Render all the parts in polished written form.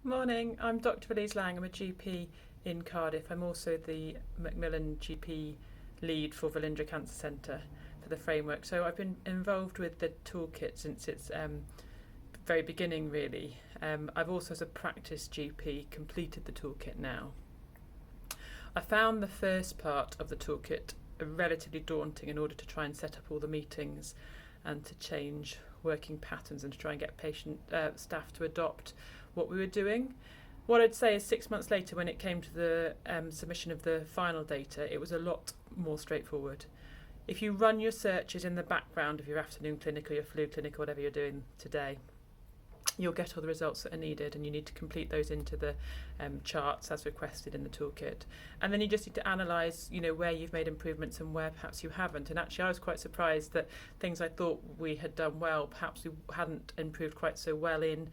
Morning, I'm Dr. Elise Lang. I'm a GP in Cardiff. I'm also the Macmillan GP lead for Velindre Cancer Centre for the framework. So I've been involved with the toolkit since its very beginning, really. I've also, as a practice GP, completed the toolkit now. I found the first part of the toolkit relatively daunting in order to try and set up all the meetings and to change working patterns and to try and get staff to adopt what we were doing. What I'd say is 6 months later, when it came to the submission of the final data, it was a lot more straightforward. If you run your searches in the background of your afternoon clinic or your flu clinic or whatever you're doing today, you'll get all the results that are needed, and you need to complete those into the charts as requested in the toolkit. And then you just need to analyse, where you've made improvements and where perhaps you haven't. And actually, I was quite surprised that things I thought we had done well, perhaps we hadn't improved quite so well in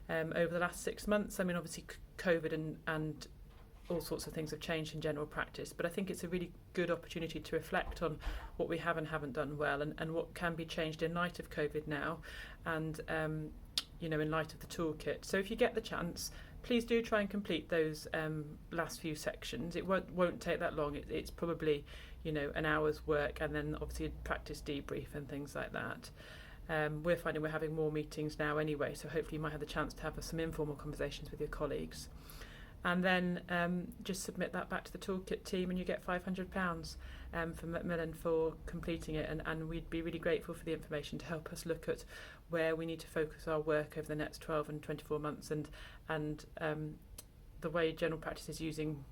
over the last 6 months. I mean, obviously, COVID and all sorts of things have changed in general practice, but I think it's a really good opportunity to reflect on what we have and haven't done well, and what can be changed in light of COVID now, and in light of the toolkit. So if you get the chance, please do try and complete those last few sections. It won't take that long. It's probably an hour's work, and then obviously a practice debrief and things like that. We're finding we're having more meetings now anyway, so hopefully you might have the chance to have some informal conversations with your colleagues. And then just submit that back to the toolkit team, and you get £500 from Macmillan for completing it. And we'd be really grateful for the information to help us look at where we need to focus our work over the next 12 and 24 months, and the way general practice is using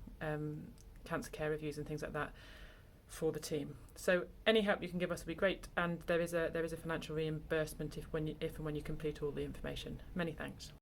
cancer care reviews and things like that for the team. So any help you can give us will be great, and there is a financial reimbursement if and when you complete all the information. Many thanks.